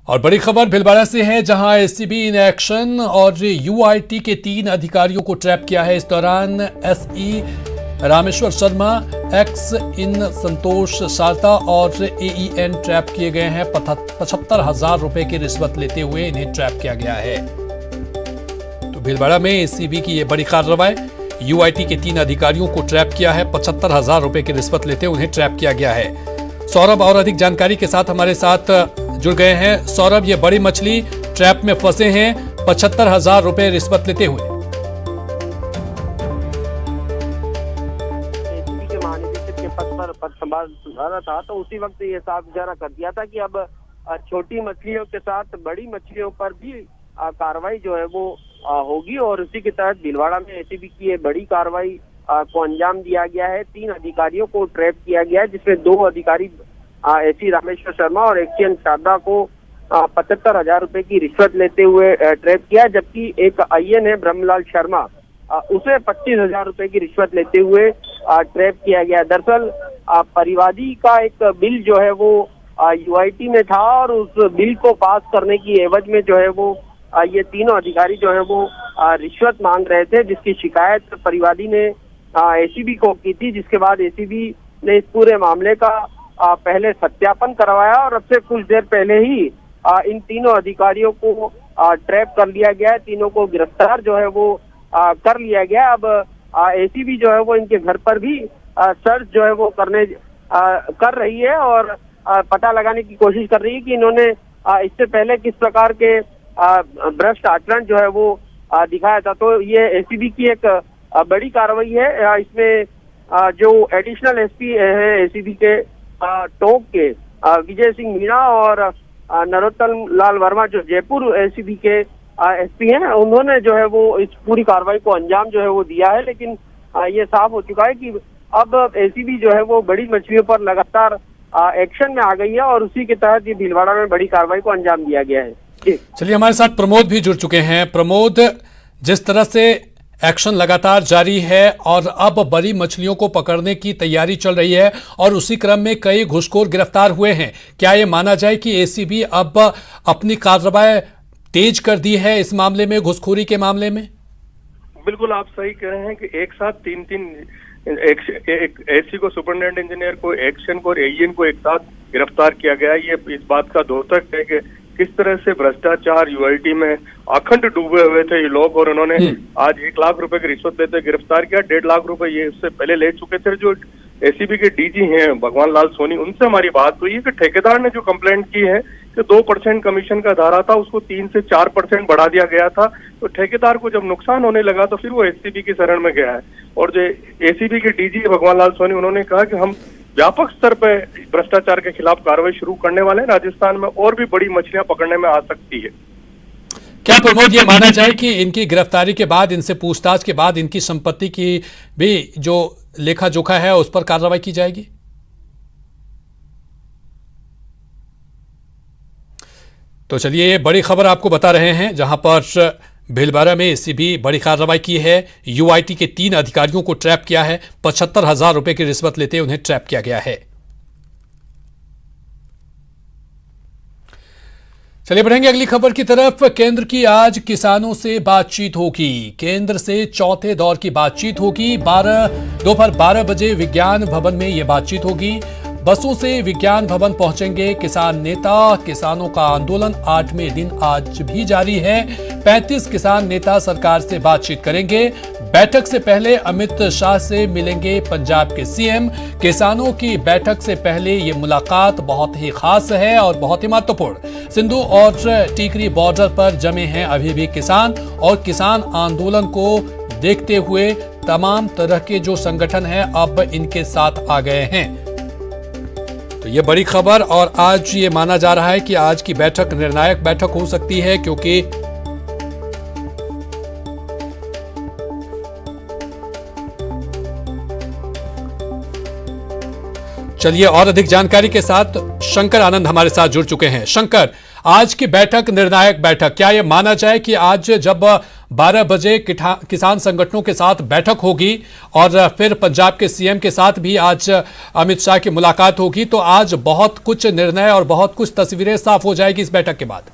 और बड़ी खबर भीलवाड़ा से है, जहां एसीबी इन एक्शन और यूआईटी के 3 अधिकारियों को ट्रैप किया है। इस दौरान एसई रामेश्वर शर्मा, एक्स इन संतोष शारदा और एईएन ट्रैप किए गए हैं। 75,000 रुपए की रिश्वत लेते हुए इन्हें ट्रैप किया गया है। तो भीलवाड़ा में एसीबी की यह बड़ी कार्रवाई, यूआईटी के 3 अधिकारियों को ट्रैप किया है। 75,000 रुपए की रिश्वत लेते हुए उन्हें ट्रैप किया गया है। सौरभ और अधिक जानकारी के साथ हमारे साथ जुड़ गए हैं। सौरभ, ये बड़ी मछली ट्रैप में फंसे हैं 75,000 रुपए रिश्वत लेते हुए। एसीबी के महानिदेशक के पद पर पद संभाल रहा था, तो उसी वक्त ये साफ इशारा कर दिया था कि अब छोटी मछलियों के साथ बड़ी मछलियों पर भी कार्रवाई जो है वो होगी। और उसी के तहत भीलवाड़ा में एसीबी की ये बड़ी कार्रवाई को अंजाम दिया गया है। 3 अधिकारियों को ट्रैप किया गया है, जिसमें 2 अधिकारी एसी रामेश्वर शर्मा और एक्सियन शारदा को 75,000 रुपए की रिश्वत लेते हुए ट्रैप किया, जबकि एक आईएन है ब्रह्मलाल शर्मा, उसे 25,000 रुपए की रिश्वत लेते हुए ट्रैप किया गया। दरअसल परिवादी का एक बिल जो है वो यूआईटी में था, और उस बिल को पास करने की एवज में जो है वो ये तीनों अधिकारी जो है वो रिश्वत मांग रहे थे, जिसकी शिकायत परिवादी ने एसीबी को की थी। जिसके बाद एसीबी ने इस पूरे मामले का पहले सत्यापन करवाया, और अब से कुछ देर पहले ही इन तीनों अधिकारियों को ट्रैप कर लिया गया है। तीनों को गिरफ्तार जो है वो कर लिया गया। अब एसीबी जो है वो इनके घर पर भी सर्च जो है वो कर रही है, और पता लगाने की कोशिश कर रही है कि इन्होंने इससे पहले किस प्रकार के भ्रष्ट आचरण जो है वो दिखाया था। तो ये एसीबी की एक बड़ी कार्रवाई है। इसमें जो एडिशनल एसपी है एसीबी के टोंक के विजय सिंह मीणा और नरोत्तम लाल वर्मा, जो जयपुर एसीबी के एसपी हैं, उन्होंने जो है वो इस पूरी कार्रवाई को अंजाम जो है वो दिया है। लेकिन ये साफ हो चुका है कि अब एसीबी जो है वो बड़ी मछलियों पर लगातार एक्शन में आ गई है, और उसी के तहत ये भीलवाड़ा में बड़ी कार्रवाई को अंजाम दिया गया है। चलिए, हमारे साथ प्रमोद भी जुड़ चुके हैं। प्रमोद, जिस तरह से एक्शन लगातार जारी है और अब बड़ी मछलियों को पकड़ने की तैयारी चल रही है, और उसी क्रम में कई घुसखोर गिरफ्तार हुए हैं, क्या ये माना जाए कि एसीबी अब अपनी कार्रवाई तेज कर दी है इस मामले में, घुसखोरी के मामले में? बिल्कुल, आप सही कह रहे हैं कि एक साथ 3 एसी को, सुपरिटेंडेंट इंजीनियर को, एक्शन को और एईएन को एक साथ गिरफ्तार किया गया। ये इस बात का द्योतक है कि किस तरह से भ्रष्टाचार यूआईटी में अखंड डूबे हुए थे ये लोग, और उन्होंने आज 1 लाख रुपए की रिश्वत लेते गिरफ्तार किया। 1.5 लाख रुपए ये उससे पहले ले चुके थे। जो एसीबी के डीजी हैं भगवान लाल सोनी, उनसे हमारी बात हुई है कि ठेकेदार ने जो कंप्लेंट की है कि 2% कमीशन का धारा था, उसको 3 से 4% बढ़ा दिया गया था। तो ठेकेदार को जब नुकसान होने लगा तो फिर वो एसीबी की शरण में गया है। और जो एसीबी के डीजी भगवान लाल सोनी, उन्होंने कहा कि हम व्यापक स्तर पर भ्रष्टाचार के खिलाफ कार्रवाई शुरू करने वाले हैं। राजस्थान में और भी बड़ी मछलियां पकड़ने में आ सकती है। क्या प्रमोद, ये माना जाए कि इनकी गिरफ्तारी के बाद, इनसे पूछताछ के बाद इनकी संपत्ति की भी जो लेखा जोखा है उस पर कार्रवाई की जाएगी? तो चलिए, ये बड़ी खबर आपको बता रहे हैं, जहां पर भीलवाड़ा में एसीबी बड़ी कार्रवाई की है। यूआईटी के 3 अधिकारियों को ट्रैप किया है। 75,000 रुपए की रिश्वत लेते उन्हें ट्रैप किया गया है। चलिए, बढ़ेंगे अगली खबर की तरफ। केंद्र की आज किसानों से बातचीत होगी। केंद्र से चौथे दौर की बातचीत होगी। दोपहर 12 बजे विज्ञान भवन में यह बातचीत होगी। बसों से विज्ञान भवन पहुंचेंगे किसान नेता। किसानों का आंदोलन 8वें दिन आज भी जारी है। 35 किसान नेता सरकार से बातचीत करेंगे। बैठक से पहले अमित शाह से मिलेंगे पंजाब के सीएम। किसानों की बैठक से पहले ये मुलाकात बहुत ही खास है और बहुत ही महत्वपूर्ण। सिंधु और टीकरी बॉर्डर पर जमे हैं अभी भी किसान, और किसान आंदोलन को देखते हुए तमाम तरह के जो संगठन हैं अब इनके साथ आ गए हैं। तो ये बड़ी खबर, और आज ये माना जा रहा है कि आज की बैठक निर्णायक बैठक हो सकती है, क्योंकि चलिए, और अधिक जानकारी के साथ शंकर आनंद हमारे साथ जुड़ चुके हैं। शंकर, आज की बैठक निर्णायक बैठक, क्या यह माना जाए कि आज जब 12 बजे किसान संगठनों के साथ बैठक होगी और फिर पंजाब के सीएम के साथ भी आज अमित शाह की मुलाकात होगी। तो आज बहुत कुछ निर्णय और बहुत कुछ तस्वीरें साफ हो जाएगी इस बैठक के बाद।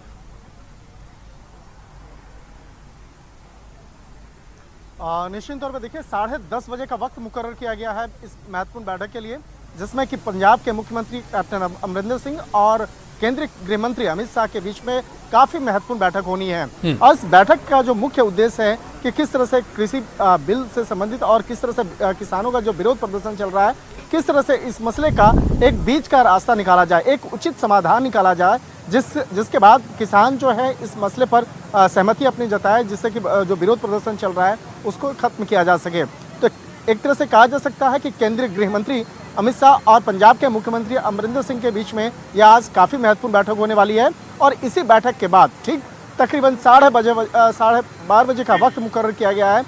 निश्चित तौर पर देखिए 10:30 बजे का वक्त मुकर्रर किया गया है इस महत्वपूर्ण बैठक के लिए, जिसमें कि पंजाब के मुख्यमंत्री कैप्टन अमरिंदर सिंह और केंद्रीय गृह मंत्री अमित शाह के बीच में काफी महत्वपूर्ण बैठक होनी है। और इस बैठक का जो मुख्य उद्देश्य है कि किस तरह से कृषि बिल से संबंधित और किस तरह से किसानों का जो विरोध प्रदर्शन चल रहा है, किस तरह से इस मसले का एक बीच का रास्ता निकाला जाए, एक उचित समाधान निकाला जाए, जिसके बाद किसान जो है इस मसले पर सहमति अपनी जताए, जिससे कि जो विरोध प्रदर्शन चल रहा है उसको खत्म किया जा सके। तो एक तरह से कहा जा सकता है कि केंद्रीय गृह मंत्री अमित शाह और पंजाब के मुख्यमंत्री अमरिंदर सिंह के बीच में यह आज काफ़ी महत्वपूर्ण बैठक होने वाली है। और इसी बैठक के बाद ठीक तकरीबन 12:30 बजे का वक्त मुकर्रर किया गया है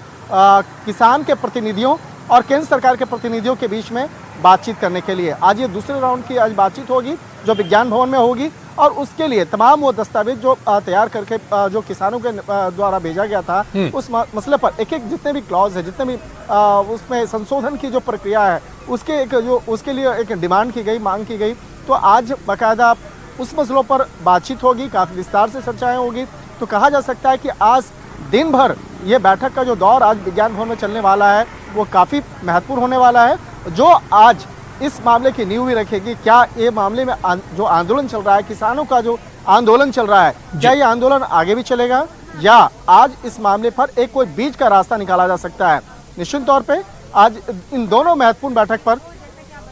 किसान के प्रतिनिधियों और केंद्र सरकार के प्रतिनिधियों के बीच में बातचीत करने के लिए। आज ये दूसरे राउंड की आज बातचीत होगी जो विज्ञान भवन में होगी, और उसके लिए तमाम वो दस्तावेज जो तैयार करके जो किसानों के द्वारा भेजा गया था उस मसले पर एक एक जितने भी क्लॉज है, जितने भी उसमें संशोधन की जो प्रक्रिया है उसके लिए एक डिमांड की गई, मांग की गई। तो आज बाकायदा उस मसलों पर बातचीत होगी, काफ़ी विस्तार से चर्चाएं होगी। तो कहा जा सकता है कि आज दिन भर ये बैठक का जो दौर आज विज्ञान भवन में चलने वाला है वो काफ़ी महत्वपूर्ण होने वाला है, जो आज इस मामले की नींव भी रखेगी। क्या ये मामले में जो आंदोलन चल रहा है, किसानों का जो आंदोलन चल रहा है, क्या ये आंदोलन आगे भी चलेगा या आज इस मामले पर एक कोई बीच का रास्ता निकाला जा सकता है। निश्चित तौर पे आज इन दोनों महत्वपूर्ण बैठक पर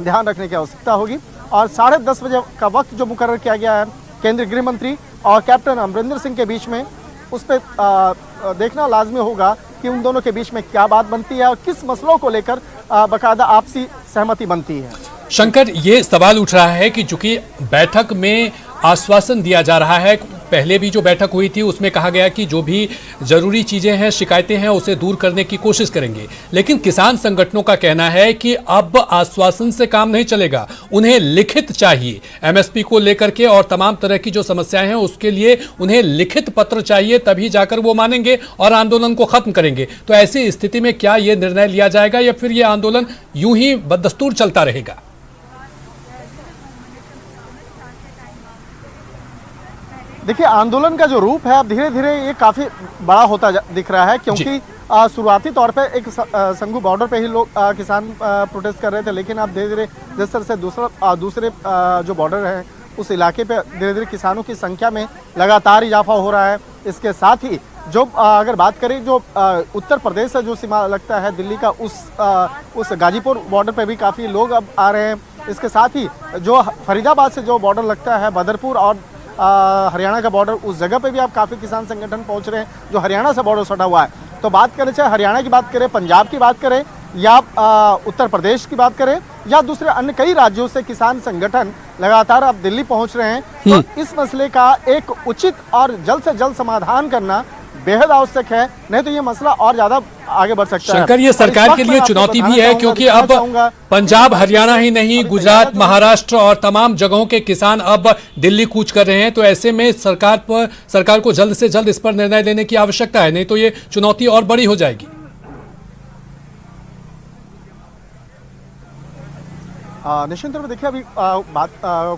ध्यान रखने की आवश्यकता होगी। और 10:30 बजे का वक्त जो मुकर्रर किया गया है केंद्रीय गृह मंत्री और कैप्टन अमरिंदर सिंह के बीच में, उस पर देखना लाजमी होगा कि उन दोनों के बीच में क्या बात बनती है और किस मसलों को लेकर बाकायदा आपसी सहमति बनती है। शंकर, ये सवाल उठ रहा है कि चूंकि बैठक में आश्वासन दिया जा रहा है, पहले भी जो बैठक हुई थी उसमें कहा गया कि जो भी जरूरी चीजें हैं, शिकायतें हैं, उसे दूर करने की कोशिश करेंगे, लेकिन किसान संगठनों का कहना है कि अब आश्वासन से काम नहीं चलेगा, उन्हें लिखित चाहिए। एमएसपी को लेकर के और तमाम तरह की जो समस्याएं हैं उसके लिए उन्हें लिखित पत्र चाहिए, तभी जाकर वो मानेंगे और आंदोलन को खत्म करेंगे। तो ऐसी स्थिति में क्या ये निर्णय लिया जाएगा या फिर ये आंदोलन यूं ही बदस्तूर चलता रहेगा? देखिए, आंदोलन का जो रूप है अब धीरे धीरे ये काफ़ी बड़ा होता दिख रहा है, क्योंकि शुरुआती तौर पे एक संगू बॉर्डर पे ही लोग किसान प्रोटेस्ट कर रहे थे, लेकिन अब धीरे धीरे जिस तरह से दूसरे जो बॉर्डर है उस इलाके पे धीरे धीरे किसानों की संख्या में लगातार इजाफा हो रहा है। इसके साथ ही जो अगर बात करें जो उत्तर प्रदेश से जो सीमा लगता है दिल्ली का, उस गाजीपुर बॉर्डर पे भी काफ़ी लोग अब आ रहे हैं। इसके साथ ही जो फरीदाबाद से जो बॉर्डर लगता है बदरपुर और हरियाणा का बॉर्डर, उस जगह पे भी आप काफ़ी किसान संगठन पहुंच रहे हैं जो हरियाणा से बॉर्डर सटा हुआ है। तो बात करें चाहे हरियाणा की बात करें, पंजाब की बात करें या उत्तर प्रदेश की बात करें या दूसरे अन्य कई राज्यों से किसान संगठन लगातार अब दिल्ली पहुंच रहे हैं। तो इस मसले का एक उचित और जल्द से जल्द समाधान करना बेहद आवश्यक है, नहीं तो ये मसला और ज्यादा आगे बढ़ सकता है। शंकर, ये सरकार के लिए चुनौती भी है, क्योंकि अब पंजाब, हरियाणा ही नहीं, गुजरात, महाराष्ट्र और तमाम जगहों के किसान अब दिल्ली कूच कर रहे हैं। तो ऐसे में सरकार को जल्द से जल्द इस पर निर्णय लेने की आवश्यकता है, नहीं तो ये चुनौती और बड़ी हो जाएगी। निश्चित तौर पर देखिए, अभी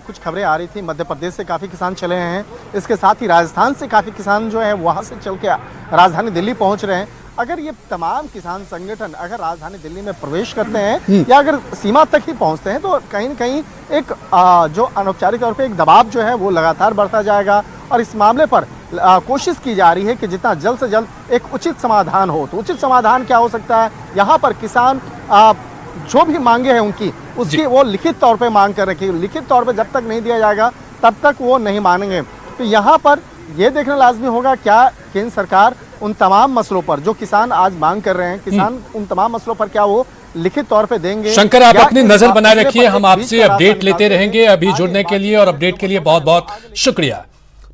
कुछ खबरें आ रही थी, मध्य प्रदेश से काफ़ी किसान चले हैं, इसके साथ ही राजस्थान से काफ़ी किसान जो हैं वहाँ से चल के राजधानी दिल्ली पहुँच रहे हैं। अगर ये तमाम किसान संगठन अगर राजधानी दिल्ली में प्रवेश करते हैं या अगर सीमा तक ही पहुँचते हैं तो कहीं न कहीं एक जो अनौपचारिक तौर पर एक दबाव जो है वो लगातार बढ़ता जाएगा। और इस मामले पर कोशिश की जा रही है कि जितना जल्द से जल्द एक उचित समाधान हो। तो उचित समाधान क्या हो सकता है? यहाँ पर किसान जो भी मांगे हैं उसकी वो लिखित तौर पे मांग कर रखी है। लिखित तौर पे जब तक नहीं दिया जाएगा तब तक वो नहीं मानेंगे। तो यहाँ पर ये देखना लाजमी होगा क्या केंद्र सरकार उन तमाम मसलों पर जो किसान आज मांग कर रहे हैं, किसान उन तमाम मसलों पर क्या वो लिखित तौर पे देंगे। शंकर, आप अपनी नजर बनाए रखिए, हम आपसे अपडेट लेते रहेंगे। अभी जुड़ने के लिए और अपडेट के लिए बहुत बहुत शुक्रिया।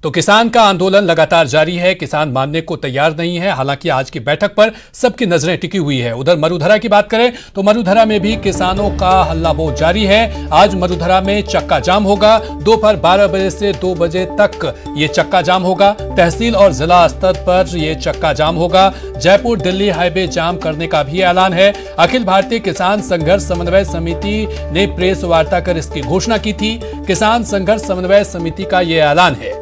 तो किसान का आंदोलन लगातार जारी है। किसान मानने को तैयार नहीं है। हालांकि आज की बैठक पर सबकी नजरें टिकी हुई है। उधर मरुधरा की बात करें तो मरुधरा में भी किसानों का हल्ला बोल जारी है। आज मरुधरा में चक्का जाम होगा। दोपहर 12 बजे से 2 बजे तक ये चक्का जाम होगा। तहसील और जिला स्तर पर यह चक्का जाम होगा। जयपुर दिल्ली हाईवे जाम करने का भी ऐलान है। अखिल भारतीय किसान संघर्ष समन्वय समिति ने प्रेस वार्ता कर इसकी घोषणा की थी। किसान संघर्ष समन्वय समिति का यह ऐलान है।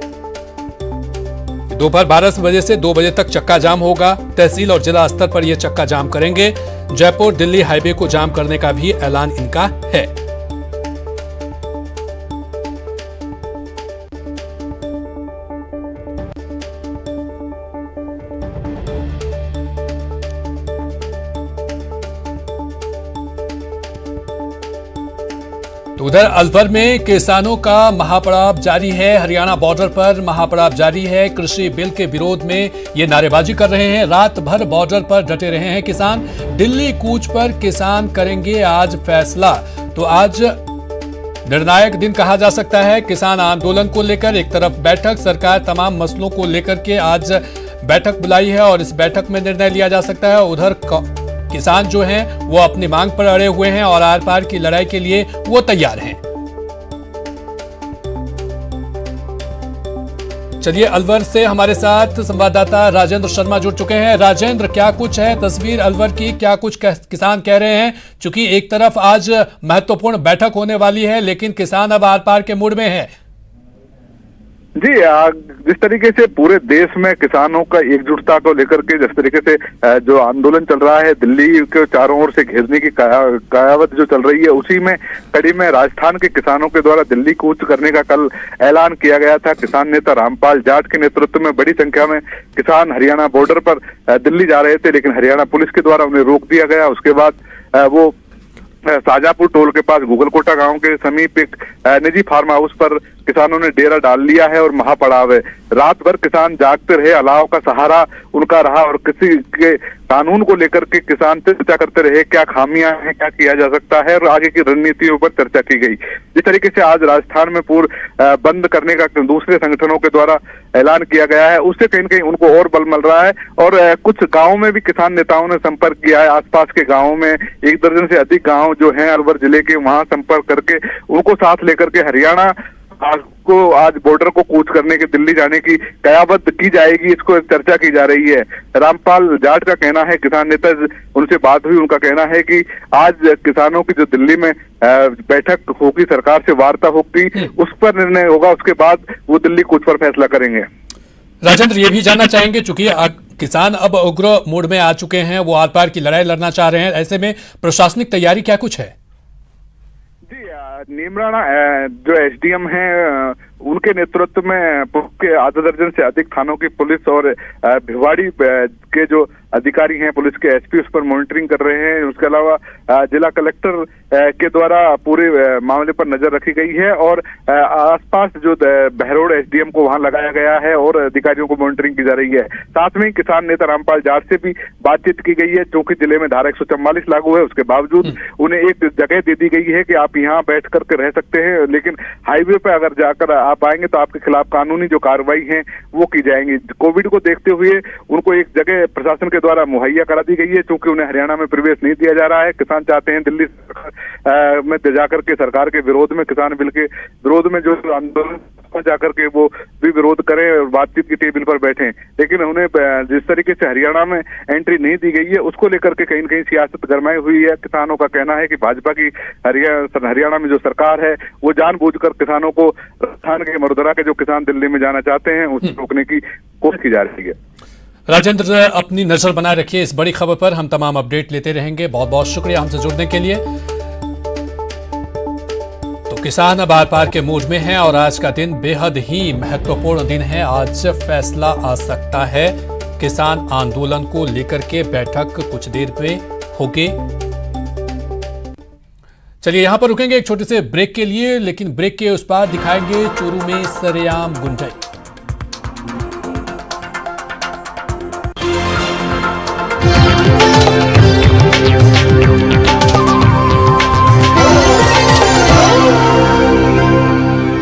दोपहर 12 बजे से 2 बजे तक चक्का जाम होगा। तहसील और जिला स्तर पर यह चक्का जाम करेंगे। जयपुर दिल्ली हाईवे को जाम करने का भी ऐलान इनका है। तो उधर अलवर में किसानों का महापड़ाव जारी है। हरियाणा बॉर्डर पर महापड़ाव जारी है। कृषि बिल के विरोध में ये नारेबाजी कर रहे हैं। रात भर बॉर्डर पर डटे रहे हैं किसान। दिल्ली कूच पर किसान करेंगे आज फैसला। तो आज निर्णायक दिन कहा जा सकता है किसान आंदोलन को लेकर। एक तरफ बैठक, सरकार तमाम मसलों को लेकर के आज बैठक बुलाई है और इस बैठक में निर्णय लिया जा सकता है। उधर किसान जो हैं वो अपनी मांग पर अड़े हुए हैं और आर पार की लड़ाई के लिए वो तैयार हैं। चलिए अलवर से हमारे साथ संवाददाता राजेंद्र शर्मा जुड़ चुके हैं। राजेंद्र, क्या कुछ है तस्वीर अलवर की, क्या कुछ किसान कह रहे हैं? चूंकि एक तरफ आज महत्वपूर्ण बैठक होने वाली है लेकिन किसान अब आर पार के मूड में है। जी, जिस तरीके से पूरे देश में किसानों का एकजुटता को लेकर के जिस तरीके से जो आंदोलन चल रहा है, दिल्ली के चारों ओर से घेरने की कयावत जो चल रही है, उसी में कड़ी में राजस्थान के किसानों के द्वारा दिल्ली कूच करने का कल ऐलान किया गया था। किसान नेता रामपाल जाट के नेतृत्व में बड़ी संख्या में किसान हरियाणा बॉर्डर पर दिल्ली जा रहे थे, लेकिन हरियाणा पुलिस के द्वारा उन्हें रोक दिया गया। उसके बाद वो साजापुर टोल के पास गुगलकोटा गांव के समीप एक निजी फार्म हाउस पर किसानों ने डेरा डाल लिया है और महापड़ाव है। रात भर किसान जागते रहे, अलाव का सहारा उनका रहा और किसी के कानून को लेकर के किसान चर्चा करते रहे, क्या खामियां हैं, क्या किया जा सकता है और आगे की रणनीतियों पर चर्चा की गई। जिस तरीके से आज राजस्थान में पूर्ण बंद करने का दूसरे संगठनों के द्वारा ऐलान किया गया है, उससे कहीं न कहीं उनको और बल मिल रहा है। और कुछ गाँव में भी किसान नेताओं ने संपर्क किया है। आसपास के गाँवों में 1 दर्जन से अधिक गाँव जो हैं अलवर जिले के, वहां संपर्क करके उनको साथ लेकर के हरियाणा को आज बॉर्डर को कूच करने के दिल्ली जाने की कयावत की जाएगी, इसको चर्चा की जा रही है। रामपाल जाट का कहना है, किसान नेता उनसे बात हुई, उनका कहना है कि आज किसानों की जो दिल्ली में बैठक होगी, सरकार से वार्ता होगी, उस पर निर्णय होगा। उसके बाद वो दिल्ली कूच पर फैसला करेंगे। राजेंद्र, ये भी जानना चाहेंगे चूंकि किसान अब उग्र मूड में आ चुके हैं, वो आर पार की लड़ाई लड़ना चाह रहे हैं, ऐसे में प्रशासनिक तैयारी क्या कुछ है? जी, नीमराणा जो एसडीएम हैं उनके नेतृत्व में के आधा दर्जन से अधिक थानों की पुलिस और भिवाड़ी के जो अधिकारी हैं, पुलिस के एसपी, उस पर मॉनिटरिंग कर रहे हैं। उसके अलावा जिला कलेक्टर के द्वारा पूरे मामले पर नजर रखी गई है और आसपास जो बहरोड एसडीएम को वहां लगाया गया है और अधिकारियों को मॉनिटरिंग की जा रही है। साथ में किसान नेता रामपाल जाट से भी बातचीत की गई है। चूंकि जिले में धारा 144 लागू है, उसके बावजूद उन्हें एक जगह दे दी गई है कि आप यहाँ बैठ करके रह सकते हैं, लेकिन हाईवे पे अगर जाकर आप आएंगे तो आपके खिलाफ कानूनी जो कार्रवाई है वो की जाएंगी। कोविड को देखते हुए उनको एक जगह प्रशासन के द्वारा मुहैया करा दी गई है, क्योंकि उन्हें हरियाणा में प्रवेश नहीं दिया जा रहा है। किसान चाहते हैं दिल्ली में जाकर के सरकार के विरोध में, किसान बिल के विरोध में जो आंदोलन जाकर के वो भी विरोध करें और बातचीत की टेबल पर बैठें, लेकिन उन्हें जिस तरीके से हरियाणा में एंट्री नहीं दी गई है, उसको लेकर के कहीं न कहीं सियासत गरमाई हुई है। किसानों का कहना है कि भाजपा की हरियाणा में जो सरकार है वो जानबूझकर किसानों को, राजस्थान के मरुधरा के जो किसान दिल्ली में जाना चाहते हैं, उसे रोकने की कोशिश की जा रही है। राजेंद्र, अपनी नजर बनाए रखिए इस बड़ी खबर पर, हम तमाम अपडेट लेते रहेंगे। बहुत बहुत शुक्रिया हमसे जुड़ने के लिए। तो किसान अब आर पार के मूड में हैं और आज का दिन बेहद ही महत्वपूर्ण दिन है। आज फैसला आ सकता है। किसान आंदोलन को लेकर के बैठक कुछ देर में होगी। चलिए यहां पर रुकेंगे एक छोटे से ब्रेक के लिए, लेकिन ब्रेक के उस पार दिखाएंगे चूरू में सरेआम गुंडाई।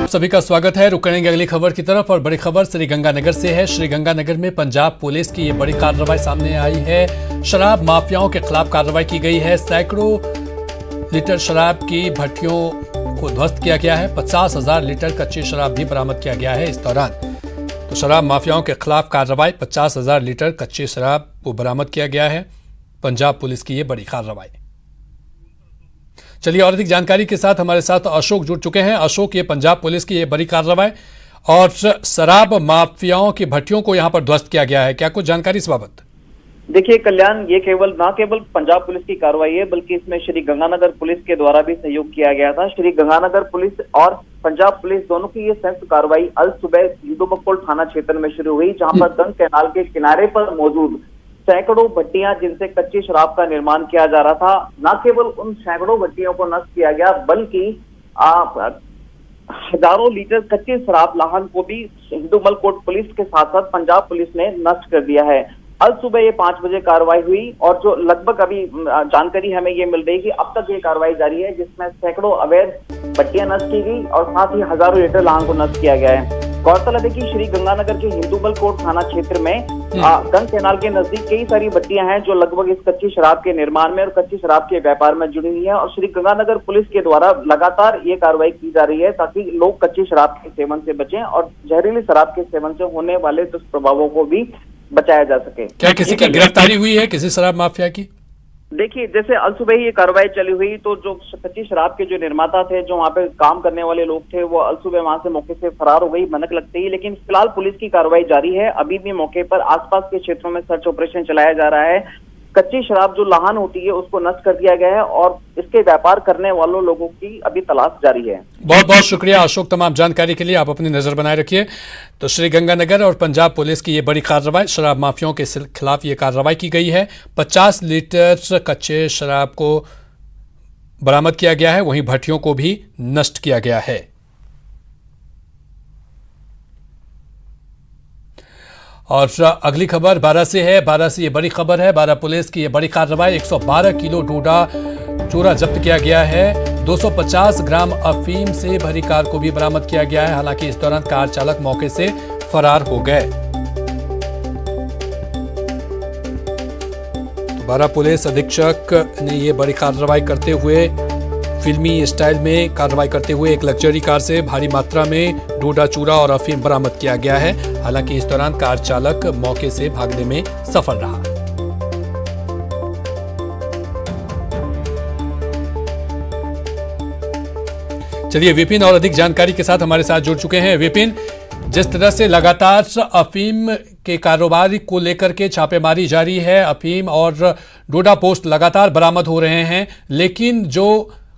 आप सभी का स्वागत है। रुक करेंगे अगली खबर की तरफ और बड़ी खबर श्रीगंगानगर से है। श्रीगंगानगर में पंजाब पुलिस की ये बड़ी कार्रवाई सामने आई है। शराब माफियाओं के खिलाफ कार्रवाई की गई है। सैकड़ों लीटर शराब की भट्टियों को ध्वस्त किया गया है। 50,000 लीटर कच्ची शराब भी बरामद किया गया है। इस दौरान तो शराब माफियाओं के खिलाफ कार्रवाई, 50,000 लीटर कच्ची शराब को बरामद किया गया है। पंजाब पुलिस की ये बड़ी कार्रवाई। चलिए और अधिक जानकारी के साथ हमारे साथ अशोक जुड़ चुके हैं। अशोक, ये पंजाब पुलिस की ये बड़ी कार्रवाई और शराब माफियाओं की भट्टियों को यहां पर ध्वस्त किया गया है, क्या कुछ जानकारी इस बाबत? देखिए कल्याण, ये न केवल पंजाब पुलिस की कार्रवाई है बल्कि इसमें श्री गंगानगर पुलिस के द्वारा भी सहयोग किया गया था। श्री गंगानगर पुलिस और पंजाब पुलिस दोनों की ये संयुक्त कार्रवाई अल सुबह हिंदू बकोल थाना क्षेत्र में शुरू हुई, जहां पर गंग कैनाल के किनारे पर मौजूद सैकड़ों भट्टियां जिनसे कच्ची शराब का निर्माण किया जा रहा था, न केवल उन सैकड़ों भट्टियों को नष्ट किया गया बल्कि हजारों लीटर कच्चे शराब लाहन को भी हिंदूमल कोट पुलिस के साथ साथ पंजाब पुलिस ने नष्ट कर दिया है। अल सुबह ये 5 बजे कार्रवाई हुई और जो लगभग अभी जानकारी हमें ये मिल रही है कि अब तक ये कार्रवाई जारी है, जिसमें सैकड़ों अवैध भट्टियां नष्ट की गई और साथ ही हजारों लीटर लाहन को नष्ट किया गया है। गौरतलब है कि श्री गंगानगर के हिंदूमल कोट थाना क्षेत्र में गंग कैनाल के नजदीक कई सारी भट्टियां हैं जो लगभग इस कच्ची शराब के निर्माण में और कच्ची शराब के व्यापार में जुड़ी हुई है और श्री गंगानगर पुलिस के द्वारा लगातार ये कार्रवाई की जा रही है ताकि लोग कच्ची शराब के सेवन से बचें और जहरीली शराब के सेवन से होने वाले दुष्प्रभावों को भी बचाया जा सके। क्या किसी की गिरफ्तारी हुई है, किसी शराब माफिया की? देखिए, जैसे अल सुबह ही ये कार्रवाई चली हुई तो जो कच्ची शराब के जो निर्माता थे, जो वहाँ पे काम करने वाले लोग थे, वो अल सुबह वहां से मौके से फरार हो गई भनक लगते ही। लेकिन फिलहाल पुलिस की कार्रवाई जारी है। अभी भी मौके पर आसपास के क्षेत्रों में सर्च ऑपरेशन चलाया जा रहा है। कच्ची शराब जो लाहन होती है उसको नष्ट कर दिया गया है और इसके व्यापार करने वालों लोगों की अभी तलाश जारी है। बहुत बहुत शुक्रिया अशोक तमाम जानकारी के लिए। आप अपनी नजर बनाए रखिए। तो श्रीगंगानगर और पंजाब पुलिस की ये बड़ी कार्रवाई, शराब माफियाओं के खिलाफ ये कार्रवाई की गई है। 50 लीटर कच्चे शराब को बरामद किया गया है, वहीं भट्टियों को भी नष्ट किया गया है। और अगली खबर 12 से है। 12 से ये बड़ी खबर है। 12 पुलिस की ये बड़ी कार्रवाई, 112 किलो डोडा चूरा जब्त किया गया है। 250 ग्राम अफीम से भरी कार को भी बरामद किया गया है। हालांकि इस दौरान कार चालक मौके से फरार हो गए। तो 12 पुलिस अधीक्षक ने ये बड़ी कार्रवाई करते हुए, फिल्मी स्टाइल में कार्रवाई करते हुए एक लग्जरी कार से भारी मात्रा में डोडा चूरा और अफीम बरामद किया गया है। हालांकि इस दौरान कार चालक मौके से भागने में सफल रहा। चलिए विपिन और अधिक जानकारी के साथ हमारे साथ जुड़ चुके हैं। विपिन, जिस तरह से लगातार अफीम के कारोबार को लेकर के छापेमारी जारी है, अफीम और डोडा पोस्ट लगातार बरामद हो रहे हैं, लेकिन जो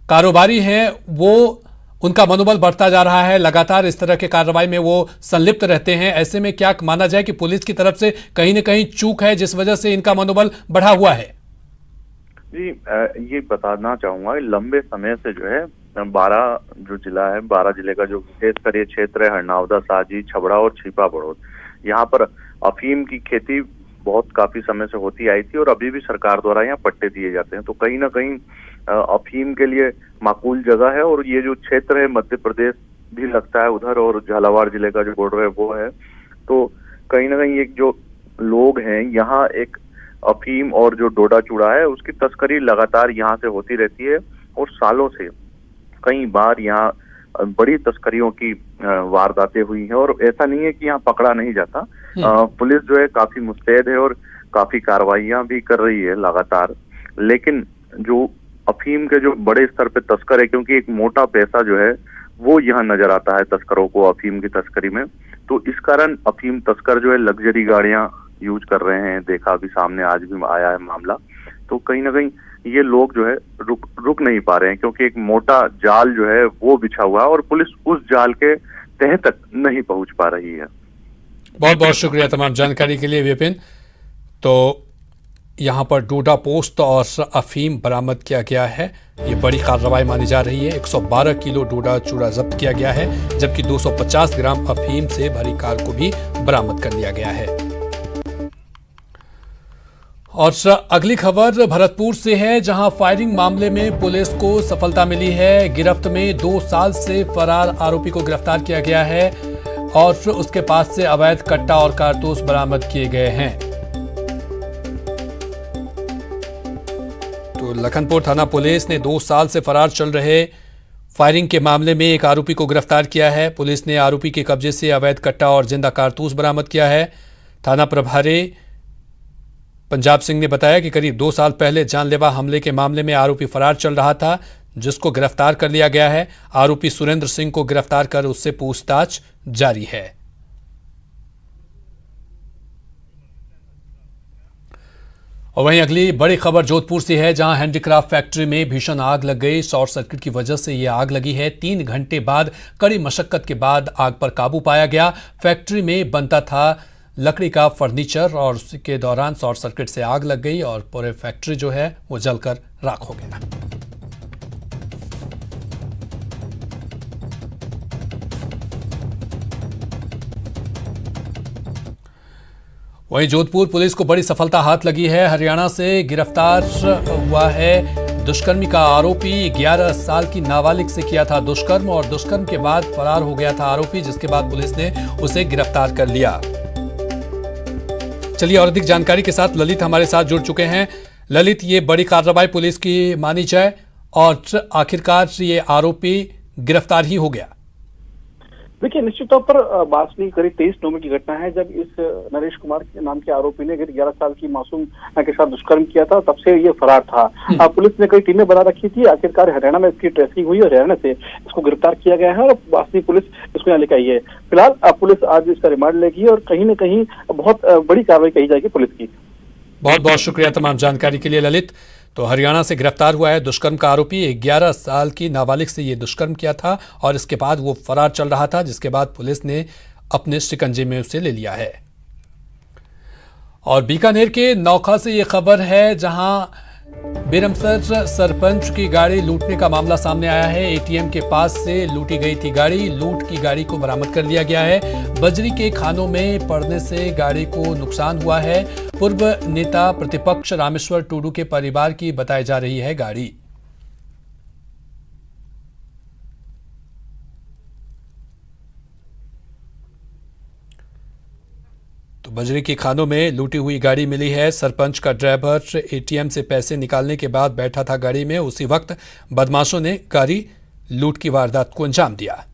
कारोबारी हैं वो उनका मनोबल बढ़ता जा रहा है। लगातार इस तरह के कार्रवाई में वो संलिप्त रहते हैं। ऐसे में क्या माना जाए कि पुलिस की तरफ से कहीं न कहीं चूक है जिस वजह से इनका मनोबल बढ़ा हुआ है? जी, ये बताना चाहूंगा, लंबे समय से जो है 12 जो जिला है, 12 जिले का जो विशेष स्तरीय क्षेत्र है, हरनौदा, साजी, छबड़ा और छिपा बड़ौद, यहाँ पर अफीम की खेती बहुत काफी समय से होती आई थी और अभी भी सरकार द्वारा यहाँ पट्टे दिए जाते हैं। तो कहीं ना कहीं अफीम के लिए माकूल जगह है और ये जो क्षेत्र है मध्य प्रदेश भी लगता है उधर और झालावाड़ जिले का जो बॉर्डर है वो है। तो कहीं ना कहीं एक जो लोग हैं यहाँ, एक अफीम और जो डोडा चूड़ा है उसकी तस्करी लगातार यहाँ से होती रहती है और सालों से कई बार यहाँ बड़ी तस्करियों की वारदातें हुई हैं और ऐसा नहीं है कि यहाँ पकड़ा नहीं जाता। पुलिस जो है काफी मुस्तैद है और काफी कार्रवाइयां भी कर रही है लगातार, लेकिन जो अफीम के जो बड़े स्तर पे तस्कर है, क्योंकि एक मोटा पैसा जो है वो यहाँ नजर आता है तस्करों को अफीम की तस्करी में, तो इस कारण अफीम तस्कर जो है लग्जरी गाड़ियां यूज कर रहे हैं। देखा अभी सामने आज भी आया है मामला। तो कहीं ना कहीं ये लोग जो है रुक नहीं पा रहे हैं क्योंकि एक मोटा जाल जो है वो बिछा हुआ है और पुलिस उस जाल के तह तक नहीं पहुंच पा रही है। बहुत बहुत शुक्रिया तमाम जानकारी के लिए विपिन। तो यहाँ पर डोडा पोस्ट और अफीम बरामद किया गया है, ये बड़ी कार्रवाई मानी जा रही है। 112 किलो डोडा चूरा जब्त किया गया है, जबकि 250 ग्राम अफीम से भरी कार को भी बरामद कर लिया गया है। और अगली खबर भरतपुर से है, जहां फायरिंग मामले में पुलिस को सफलता मिली है। गिरफ्त में 2 साल से फरार आरोपी को गिरफ्तार किया गया है और उसके पास से अवैध कट्टा और कारतूस बरामद किए गए हैं। तो लखनपुर थाना पुलिस ने 2 साल से फरार चल रहे फायरिंग के मामले में एक आरोपी को गिरफ्तार किया है। पुलिस ने आरोपी के कब्जे से अवैध कट्टा और जिंदा कारतूस बरामद किया है। थाना प्रभारी पंजाब सिंह ने बताया कि करीब 2 साल पहले जानलेवा हमले के मामले में आरोपी फरार चल रहा था, जिसको गिरफ्तार कर लिया गया है। आरोपी सुरेंद्र सिंह को गिरफ्तार कर उससे पूछताछ जारी है। और वहीं अगली बड़ी खबर जोधपुर से है, जहां हैंडीक्राफ्ट फैक्ट्री में भीषण आग लग गई। शॉर्ट सर्किट की वजह से यह आग लगी है। 3 घंटे बाद कड़ी मशक्कत के बाद आग पर काबू पाया गया। फैक्ट्री में बनता था लकड़ी का फर्नीचर और उसके दौरान शॉर्ट सर्किट से आग लग गई और पूरे फैक्ट्री जो है वो जलकर राख हो गया। वहीं जोधपुर पुलिस को बड़ी सफलता हाथ लगी है। हरियाणा से गिरफ्तार हुआ है दुष्कर्मी का आरोपी। 11 साल की नाबालिग से किया था दुष्कर्म और दुष्कर्म के बाद फरार हो गया था आरोपी, जिसके बाद पुलिस ने उसे गिरफ्तार कर लिया। चलिए और अधिक जानकारी के साथ ललित हमारे साथ जुड़ चुके हैं। ललित, ये बड़ी कार्रवाई पुलिस की मानी जाए और आखिरकार ये आरोपी गिरफ्तार ही हो गया। देखिए, निश्चित तौर पर बासनी करीब 23 नवंबर की घटना है, जब इस नरेश कुमार के नाम के आरोपी ने 11 साल की मासूम के साथ दुष्कर्म किया था। तब से ये फरार था। पुलिस ने कई टीमें बना रखी थी। आखिरकार हरियाणा में इसकी ट्रेसिंग हुई और हरियाणा से इसको गिरफ्तार किया गया है और बासनी पुलिस इसको यहाँ लेकर आई है। फिलहाल पुलिस आज इसका रिमांड लेगी और कहीं न कहीं बहुत बड़ी कार्रवाई कही जाएगी पुलिस की। बहुत बहुत शुक्रिया तमाम जानकारी के लिए ललित। तो हरियाणा से गिरफ्तार हुआ है दुष्कर्म का आरोपी। 11 साल की नाबालिग से ये दुष्कर्म किया था और इसके बाद वो फरार चल रहा था, जिसके बाद पुलिस ने अपने शिकंजे में उसे ले लिया है। और बीकानेर के नौखा से ये खबर है, जहां बेरमसर सरपंच की गाड़ी लूटने का मामला सामने आया है। एटीएम के पास से लूटी गई थी गाड़ी। लूट की गाड़ी को बरामद कर लिया गया है। बजरी के खानों में पड़ने से गाड़ी को नुकसान हुआ है। पूर्व नेता प्रतिपक्ष रामेश्वर टूडू के परिवार की बताई जा रही है गाड़ी। तो बजरी की खानों में लूटी हुई गाड़ी मिली है। सरपंच का ड्राइवर एटीएम से पैसे निकालने के बाद बैठा था गाड़ी में। उसी वक्त बदमाशों ने गाड़ी लूट की वारदात को अंजाम दिया।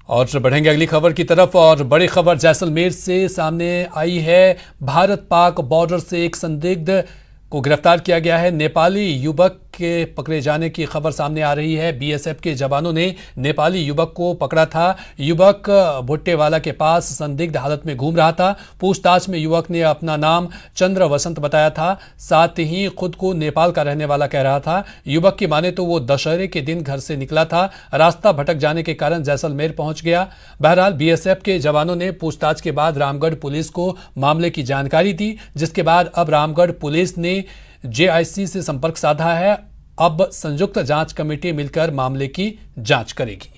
और बढ़ेंगे अगली खबर की तरफ। और बड़ी खबर जैसलमेर से सामने आई है। भारत पाक बॉर्डर से एक संदिग्ध को गिरफ्तार किया गया है। नेपाली युवक के पकड़े जाने की खबर सामने आ रही है। बीएसएफ के जवानों ने नेपाली युवक को पकड़ा था। युवक भुट्टेवाला के पास संदिग्ध हालत में घूम रहा था। पूछताछ में युवक ने अपना नाम चंद्र वसंत बताया था, साथ ही खुद को नेपाल का रहने वाला कह रहा था। युवक की माने तो वो दशहरे के दिन घर से निकला था, रास्ता भटक जाने के कारण जैसलमेर पहुंच गया। बहरहाल बीएसएफ के जवानों ने पूछताछ के बाद रामगढ़ पुलिस को मामले की जानकारी दी, जिसके बाद अब रामगढ़ पुलिस ने जेआईसी से संपर्क साधा है। अब संयुक्त जांच कमेटी मिलकर मामले की जांच करेगी।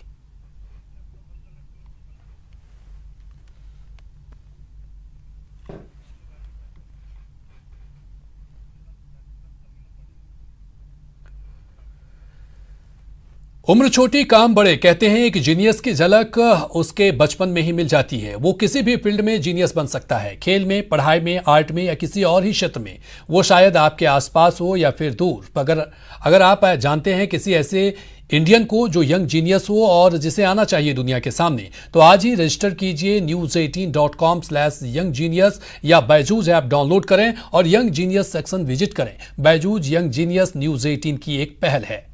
उम्र छोटी काम बड़े, कहते हैं एक जीनियस की झलक उसके बचपन में ही मिल जाती है। वो किसी भी फील्ड में जीनियस बन सकता है, खेल में, पढ़ाई में, आर्ट में या किसी और ही क्षेत्र में। वो शायद आपके आसपास हो या फिर दूर। अगर आप जानते हैं किसी ऐसे इंडियन को जो यंग जीनियस हो और जिसे आना चाहिए दुनिया के सामने, तो आज ही रजिस्टर कीजिए news18.com/younggenius या बैजूज ऐप डाउनलोड करें और यंग जीनियस सेक्शन विजिट करें। बैजूज यंग जीनियस न्यूज 18 की एक पहल है।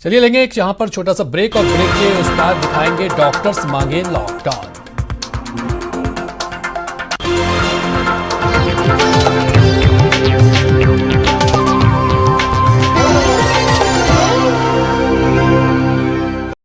चलिए लेंगे एक यहाँ पर छोटा सा ब्रेक और ब्रेक के उस पार दिखाएंगे डॉक्टर्स मांगे लॉकडाउन।